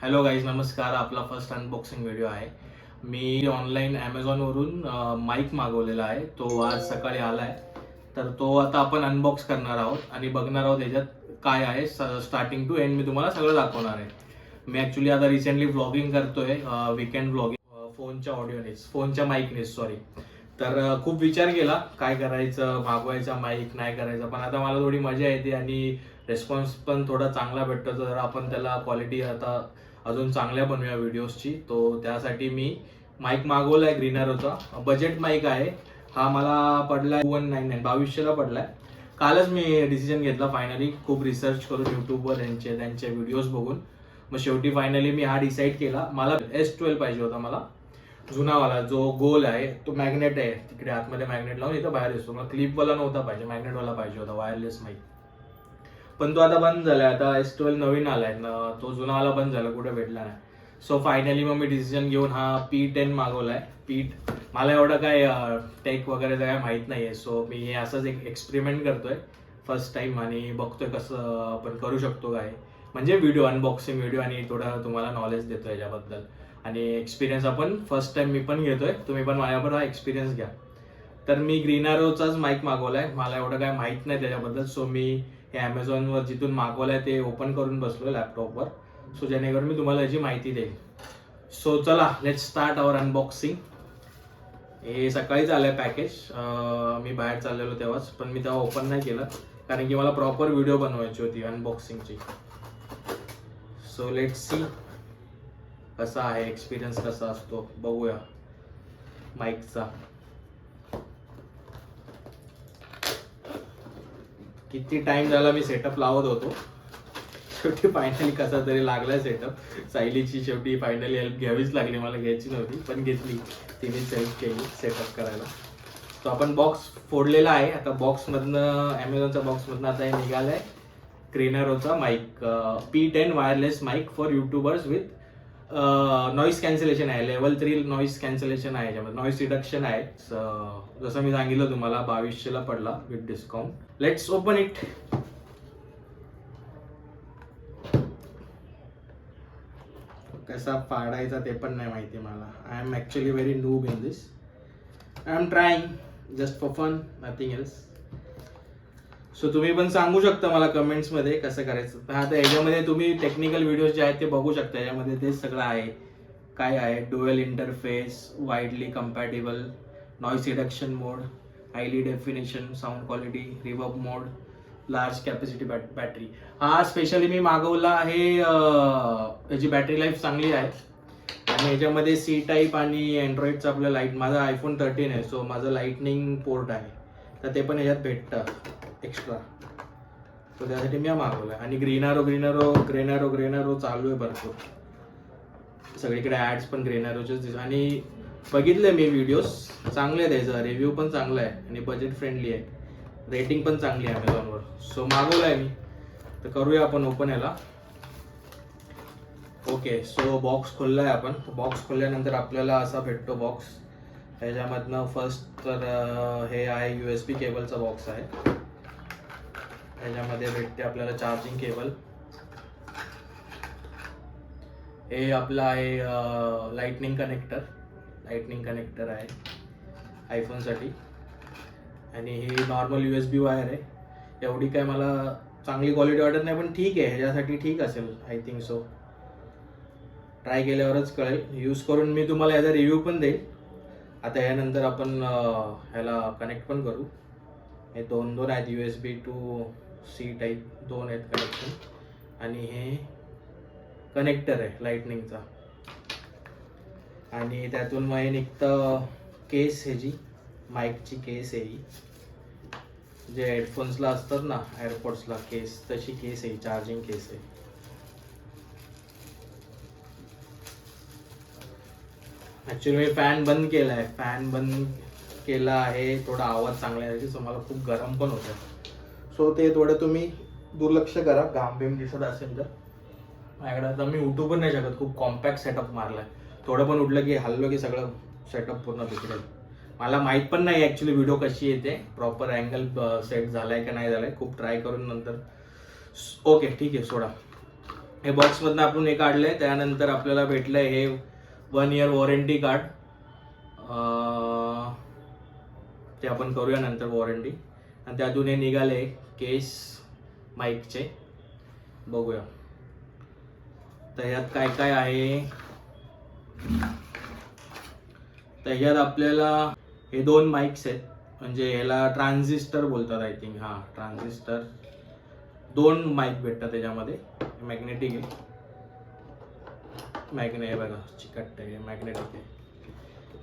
Hello guys, नमस्कार. आपला first unboxing video आहे. मी ऑनलाईन ॲमेझॉनवरून माईक मागवलेला आहे. तो आज सकाळी आला आहे. तर तो आता आपण अनबॉक्स करणार आहोत आणि बघणार आहोत याच्यात काय आहे. स्टार्टिंग टू एंड मी तुम्हाला सगळं दाखवणार आहे. मी ॲक्च्युली आता रिसेंटली व्लॉगिंग करतोय, वीकेंड व्लॉगिंग, फोनच्या ऑडिओनेच, फोनच्या माईकनेच सॉरी. तर खूप विचार केला काय करायचं, मागवायचा माईक नाही करायचा, पण आता मला थोडी मजा येते आणि रिस्पॉन्स पण थोडा चांगला भेटतो. तर आपण त्याला क्वालिटी आता अजून चांगल्या बनवूया व्हिडिओजची. तो त्यासाठी मी माईक मागवला आहे, ग्रीनरोचा बजेट माईक आहे. हा मला पडला 2199, 2200ला पडलाय. कालच मी डिसिजन घेतला फायनली, खूप रिसर्च करून युट्यूबवर त्यांचे व्हिडिओज बघून. मग शेवटी फायनली मी हा डिसाईड केला. मला S12 पाहिजे होता, मला जुनावाला जो गोल आहे तो मॅग्नेट आहे, तिकडे आतमध्ये मॅग्नेट लावून इथं बाहेर दिसतो. मला क्लिपवाला नव्हता पाहिजे, मॅग्नेटवाला पाहिजे होता, वायरलेस माईक. पण तो आता बंद झालाय. आता S12 नवीन आलाय ना, तो जुनावाला बंद झाला, कुठे भेटला नाही. सो फायनली मग मी डिसिजन घेऊन हा P10 मागवलाय. मला एवढं काय टेक वगैरे काय माहित नाहीये. सो मी हे असंच एक एक्सपेरिमेंट करतोय फर्स्ट टाइम आणि बघतोय कसं आपण करू शकतो काय, म्हणजे व्हिडिओ अनबॉक्सिंग व्हिडिओ, आणि थोडं तुम्हाला नॉलेज देतोय याच्याबद्दल. आणि एक्सपिरियन्स आपण फर्स्ट टाइम मी पण घेतोय, तुम्ही पण माझ्याबरोबर हा एक्सपिरियन्स घ्या. तर मी ग्रीनरोचाच माईक मागवलाय. मला एवढं काय माहित नाही त्याच्याबद्दल. सो मी हे ॲमेझॉनवर जिथून मागवलंय ते ओपन करून बसलो लॅपटॉपवर, सो जेणेकरून मी तुम्हाला याची माहिती देईन. सो चला, लेट्स स्टार्ट आवर अनबॉक्सिंग. हे सकाळीच आलंय पॅकेज, मी बाहेर चाललेलो तेव्हाच, पण मी तेव्हा ओपन नाही केलं कारण की मला प्रॉपर व्हिडिओ बनवायची होती अनबॉक्सिंगची. सो लेट्स सी कसा आहे एक्सपिरियन्स, कसा असतो बघूया माईकचा. किती टाइम झाला मी सेटअप लावत होतो, शेवटी फायनली कसा तरी लागलाय सेटअप. सायलीची शेवटी फायनली हेल्प घ्यावीच लागली, मला घ्यायची नव्हती पण घेतली, तिनेच हेल्प केली सेटअप करायला. तो आपण बॉक्स फोडलेला आहे. आता बॉक्समधनं, ॲमेझॉनच्या बॉक्समधनं आता हे निघालाय ग्रीनरोचा mic, P10 wireless mic for YouTubers with noise cancellation आहे. लेवल 3 नॉईस कॅन्सलेशन आहे, याच्यामध्ये नॉईस रिडक्शन आहे. जसं मी सांगितलं तुम्हाला 2200ला पडला with discount. Let's open it. कसा फाडायचा ते पण नाही माहिती मला. I am actually very noob in this. I am trying just for fun, nothing else. So तुम्ही पण सांगू शकता मला कमेंट्समध्ये कसं करायचं. आता याच्यामध्ये तुम्ही टेक्निकल व्हिडिओज जे आहेत ते बघू शकता. याच्यामध्ये ते सगळं आहे. काय आहे, dual interface, widely compatible, noise reduction mode, highly definition sound quality, reverb mode, large capacity battery. हा स्पेशली मी मागवला आहे, याची बॅटरी लाईफ चांगली आहे. आणि याच्यामध्ये C टाईप आणि अँड्रॉइडचं आपलं लाईट, माझा iPhone 13 आहे, सो माझं लाईटनिंग पोर्ट आहे, तर ते पण याच्यात भेटतं एक्स्ट्रा. सो त्यासाठी मी मागवलं. आणि ग्रेनारो चालू आहे भरपूर, सगळीकडे ॲड्स पण ग्रेनारोचेच. आणि बघितले मी व्हिडिओज, चांगले आहे, त्याचा रिव्ह्यू पण चांगला आहे आणि बजेट फ्रेंडली आहे, रेटिंग पण चांगली आहे ॲमेझॉनवर. सो मागवलं आहे मी. तर करूया आपण ओपन याला. ओके, सो बॉक्स खोलला आहे आपण. बॉक्स खोलल्यानंतर आपल्याला असा भेटतो बॉक्स. ह्याच्यामधनं फर्स्ट तर हे आहे USB केबलचा बॉक्स आहे. ह्याच्यामध्ये भेटते आपल्याला चार्जिंग केबल. हे आपलं आहे लाइटनिंग कनेक्टर आहे आयफोनसाठी. आणि ही नॉर्मल USB वायर आहे. एवढी काय मला चांगली क्वालिटी वाटत नाही, पण ठीक आहे, ह्याच्यासाठी ठीक असेल आय थिंक सो. ट्राय केल्यावरच कळेल. यूज करून मी तुम्हाला याचा रिव्ह्यू पण देईल. आता यानंतर आपण ह्याला कनेक्ट पण करू. हे दोन आहेत, USB टू C टाईप दोन आहेत कनेक्शन. आणि हे कनेक्टर आहे लाइटनिंगचा. आणि त्यातून मग हे निघतं केस, ह्याची माईकची केस आहे ही, जे हेडफोन्सला असतात ना, एअरपोर्ट्सला केस, तशी केस आहे, चार्जिंग केस आहे. ॲक्च्युली मी फॅन बंद केला आहे, थोडा आवाज चांगला आहे, सो मला खूप गरम पण होतं. सो ते थोडं तुम्ही दुर्लक्ष करा, घाम दिसत असेल तर. माझ्याकडे आता मी उठू पण नाही शकत, खूप कॉम्पॅक्ट सेटअप मारलाय. थोडं पण उठलं की हल्लो की सगळं सेटअप पूर्ण बिघडेल. मला माहीत पण नाही ॲक्च्युली व्हिडिओ कशी येते, प्रॉपर अँगल सेट झालाय का नाही झालाय, खूप ट्राय करून नंतर. ओके ठीक आहे, सोडा. हे बॉक्समधनं आपण हे काढलंय. त्यानंतर आपल्याला भेटलंय हे 1 इयर वॉरंटी कार्ड. ते आपण करूया नंतर वॉरंटी. आणि त्यातून हे निघाले केस माईकचे, बघूया. तर ह्यात काय काय आहे. तर ह्यात आपल्याला हे 2 माईक्स आहेत, म्हणजे ह्याला ट्रान्झिस्टर बोलतात आय थिंक. हां, ट्रान्झिस्टर 2 माईक भेटतात त्याच्यामध्ये. मॅग्नेटिक आहे, मॅग्नेट बघा चिकट आहे, मॅग्नेटिक आहे.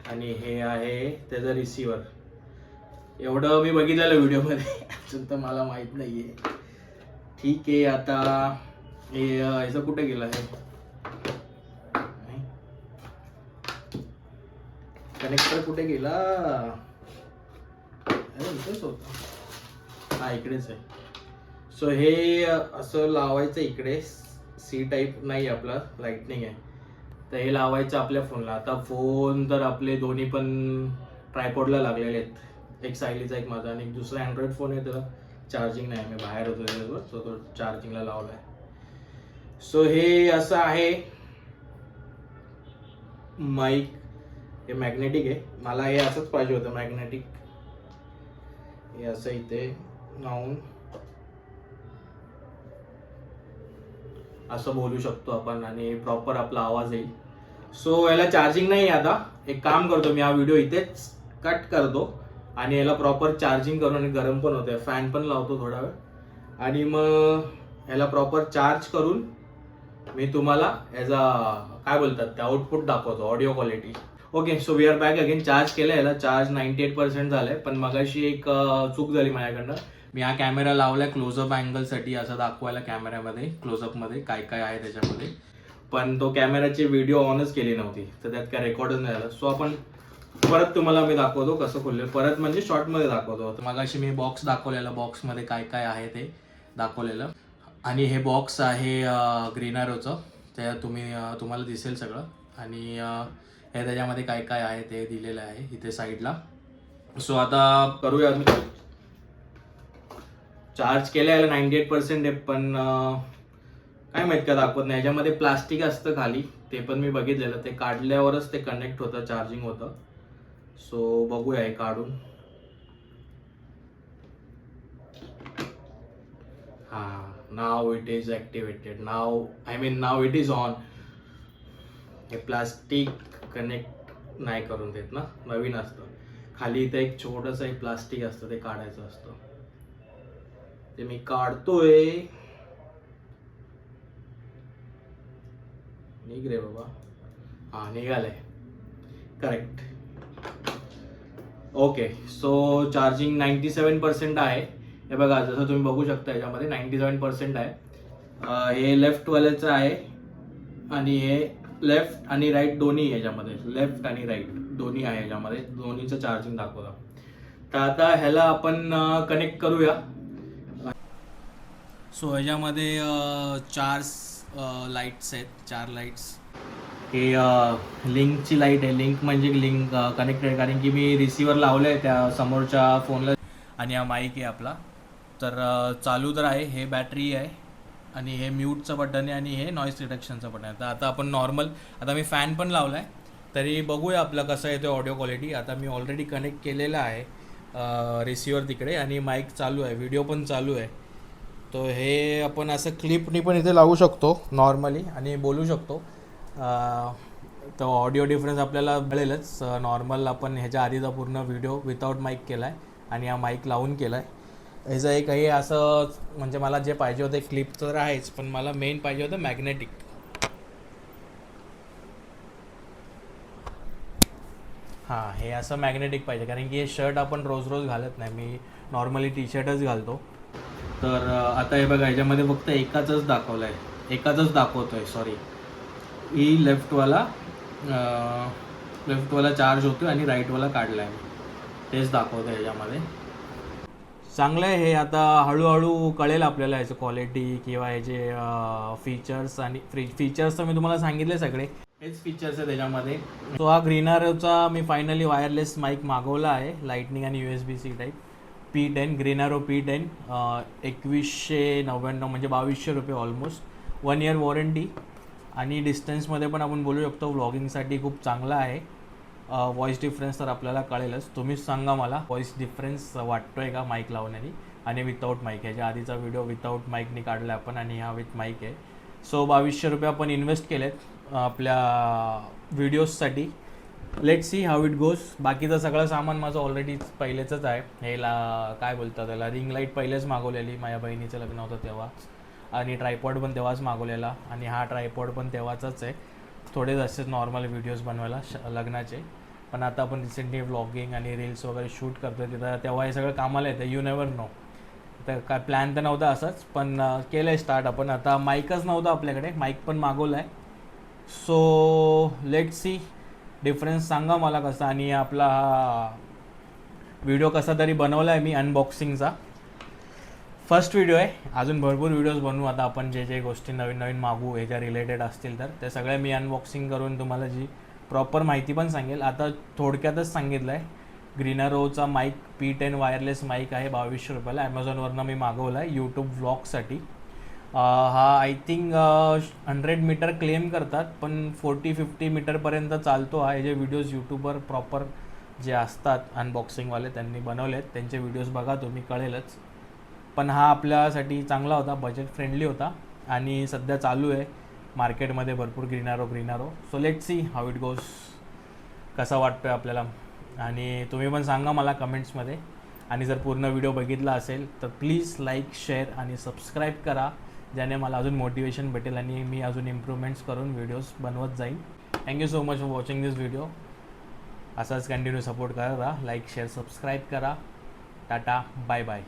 आणि हे आहे त्याचं रिसिव्हर. एवढं मी बघितलेलं व्हिडिओमध्ये, अजून तर मला माहीत नाही आहे. ठीक आहे. आता हे ह्याचं कुठे गेलं आहे कनेक्टर, कुठे गेला. अरे इथेच होता. हा इकडेच आहे. सो हे असं लावायचं इकडे. सी टाईप नाही आपला, लाइटनिंग आहे. तर हे लावायचं आपल्या फोनला. आता फोन तर आपले दोन्ही पण ट्रायपॉडला लागलेले आहेत. एक सायलीचा, एक माझा, आणि एक दुसरा अँड्रॉइड फोन आहे. त्याला चार्जिंग नाही, मी बाहेर होतो त्याच्यावर, सो तो चार्जिंगला लावला आहे. सो हे असं आहे माईक. हे मॅग्नेटिक आहे. मला हे असंच पाहिजे होतं मॅग्नेटिक. हे असं इथे लावून असं बोलू शकतो आपण आणि प्रॉपर आपला आवाज येईल. सो याला चार्जिंग नाही आता. एक काम करतो मी, हा व्हिडिओ इथेच कट करतो आणि याला प्रॉपर चार्जिंग करून, आणि गरम पण होतंय, फॅन पण लावतो थोडा वेळ, आणि मग याला प्रॉपर चार्ज करून मी तुम्हाला याचा काय बोलतात ते आउटपुट दाखवतो, audio quality. Okay, so we are back again. Charge केलं याला. चार्ज 98% झालंय. पण मगाशी एक चूक झाली माझ्याकडनं. मी हा कॅमेरा लावलाय क्लोजअप अँगलसाठी, असं दाखवायला कॅमेऱ्यामध्ये क्लोजअपमध्ये काय काय आहे त्याच्यामध्ये. पण तो कॅमेराची व्हिडिओ ऑनच केली नव्हती, तर त्यात काय रेकॉर्डच नाही झालं. सो आपण परत तुम्हाला मी दाखवतो कसं खोलले, परत म्हणजे शॉर्टमध्ये दाखवतो. मगाशी मी बॉक्स दाखवलेला, बॉक्समध्ये काय काय आहे ते दाखवलेलं. आणि हे बॉक्स आहे ग्रीन ॲरोचं, त्या तुम्हाला दिसेल सगळं. आणि हे त्याच्यामध्ये काय काय आहे ते दिलेलं आहे इथे साईडला. सो आता करूया. मी चार्ज केलं याला 98% आहे, पण काय माहित का दाखवत नाही. ह्याच्यामध्ये प्लास्टिक असतं खाली, ते पण मी बघितलेलं. ते काढल्यावरच ते कनेक्ट होतं, चार्जिंग होतं. सो बघूया हे काढून. हां, now it is activated. Now it is on. हे प्लास्टिक कनेक्ट नाही करून देत ना, नवीन असतं. खाली इथं एक छोटंसं एक प्लास्टिक असतं, ते काढायचं असतं. ते मी काढतोय. निघ रे बाबा. हां, निघालंय. करेक्ट. ओके, सो चार्जिंग 97% आहे. हे बघा, जसं तुम्ही बघू शकता याच्यामध्ये 97% आहे. हे लेफ्टवाल्याचं आहे, आणि हे लेफ्ट आणि राईट दोन्ही याच्यामध्ये, लेफ्ट आणि राईट दोन्ही आहे याच्यामध्ये, दोन्हीचं चार्जिंग दाखवतं. तर आता ह्याला आपण कनेक्ट करूया. सो ह्याच्यामध्ये 4 लाईट्स आहेत, 4 लाईट्स. हे लिंकची लाईट आहे. लिंक म्हणजे लिंक कनेक्टेड, कारण की मी रिसिव्हर लावलं आहे त्या समोरच्या फोनला, आणि हा माईक आहे आपला. तर चालू तर आहे. हे बॅटरी आहे, आणि हे म्यूटचं बटन आहे, आणि हे नॉईस रिडक्शनचं बटन आहे. तर आता आपण नॉर्मल, आता मी फॅन पण लावला आहे, तरी बघूया आपलं कसं येतो ऑडिओ क्वालिटी. आता मी ऑलरेडी कनेक्ट केलेलं आहे रिसिव्हर तिकडे, आणि माईक चालू आहे, व्हिडिओ पण चालू आहे. तो हे आपण असं क्लिपनी पण इथे लावू शकतो नॉर्मली, आणि बोलू शकतो. तर ऑडिओ डिफरन्स आपल्याला मिळेलच. नॉर्मल आपण ह्याच्या आधीचा पूर्ण व्हिडिओ विदाऊट माईक केला आहे, आणि हा माईक लावून केला आहे. ह्याचं एक हे असं, म्हणजे मला जे पाहिजे होतं क्लिप तर आहेच, पण मला मेन पाहिजे होतं मॅग्नेटिक. हां, हे असं मॅग्नेटिक पाहिजे, कारण की हे शर्ट आपण रोज रोज घालत नाही. मी नॉर्मली टी शर्टच घालतो. तर आता हे बघा, ह्याच्यामध्ये फक्त एकाचंच दाखवलं आहे, एकाचंच दाखवतो आहे, सॉरी. ही लेफ्टवाला चार्ज होतो, आणि राईटवाला काढला आहे, तेच दाखवतं आहे ह्याच्यामध्ये. चांगलं आहे हे. आता हळूहळू कळेल आपल्याला याचं क्वालिटी किंवा याचे फीचर्स. आणि फीचर्स तर मी तुम्हाला सांगितले सगळे, हेच फीचर्स आहे त्याच्यामध्ये. तो हा ग्रीन ॲरोचा मी फायनली वायरलेस माईक मागवला आहे, लाईटनिंग आणि USB-C type. P10 green arrow P10, 2199, म्हणजे 2200 रुपये ऑलमोस्ट. 1 इयर वॉरंटी आणि डिस्टन्समध्ये पण आपण बोलू शकतो व्लॉगिंगसाठी खूप चांगला आहे. व्हॉइस डिफरन्स तर आपल्याला कळेलच, तुम्हीच सांगा मला व्हॉइस डिफरन्स वाटतो आहे का माईक लावण्याने आणि विदाऊट माईक. ह्याच्या आधीचा व्हिडिओ विदाऊट माईकने काढला आपण आणि हा विथ माईक आहे. सो 2200 रुपये आपण इन्व्हेस्ट केलेत आपल्या व्हिडिओजसाठी. Let see how it goes. बाकीचं सगळं सामान माझं ऑलरेडी पहिलेचंच आहे. ह्याला काय बोलतात त्याला, रिंग लाईट पहिलेच मागवलेली, माझ्या बहिणीचं लग्न होतं तेव्हा, आणि ट्रायपॉड पण तेव्हाच मागवलेला, आणि हा ट्रायपॉड पण तेव्हाचाच आहे. थोडेच असेच नॉर्मल व्हिडिओज बनवायला लग्नाचे. पण आता आपण रिसेंटली व्लॉगिंग आणि रील्स वगैरे शूट करतो तिथं, तेव्हा हे सगळं कामाला येतं. You never know. तर काय प्लॅन तर नव्हता असंच, पण केलं आहे स्टार्ट आपण. आता माईकच नव्हतं आपल्याकडे, माईक पण मागवलं आहे. सो लेट सी डिफरन्स सांगा मला कसा. आणि आपला हा व्हिडिओ कसा तरी बनवला आहे मी अनबॉक्सिंगचा. फर्स्ट व्हिडिओ आहे, अजून भरपूर व्हिडिओज बनवू आता आपण, जे जे गोष्टी नवीन नवीन मागवू ह्याच्या रिलेटेड असतील तर ते सगळे मी अनबॉक्सिंग करून तुम्हाला जी प्रॉपर माहिती पण सांगेल. आता थोडक्यातच सांगितलं आहे. ग्रीनारोचा माईक P10 वायरलेस माईक आहे 2200 रुपयाला. ॲमेझॉनवरनं मी मागवला आहे यूट्यूब व्लॉगसाठी. हा आय थिंक 100 मीटर क्लेम करतात, पण 40-50 मीटरपर्यंत चालतो हा. हे जे व्हिडिओज यूट्यूबवर प्रॉपर जे असतात अनबॉक्सिंगवाले त्यांनी बनवले आहेत, त्यांचे व्हिडिओज बघा तुम्ही, कळेलच. पण हा आपल्यासाठी चांगला होता, बजेट फ्रेंडली होता, आणि सध्या चालू आहे मार्केटमध्ये भरपूर Greenaro. So let see how it goes, कसा वाटतो आहे आपल्याला. आणि तुम्ही पण सांगा मला कमेंट्समध्ये. आणि जर पूर्ण व्हिडिओ बघितला असेल तर प्लीज लाईक, शेअर आणि सबस्क्राईब करा, ज्याने मला अजून मोटिवेशन भेटेल आणि मी अजून इम्प्रूव्हमेंट्स करून व्हिडिओज बनवत जाईन. Thank you so much for watching this video. असाच कंटिन्यू सपोर्ट करा. लाईक, शेअर, सबस्क्राईब करा. Tata, bye bye.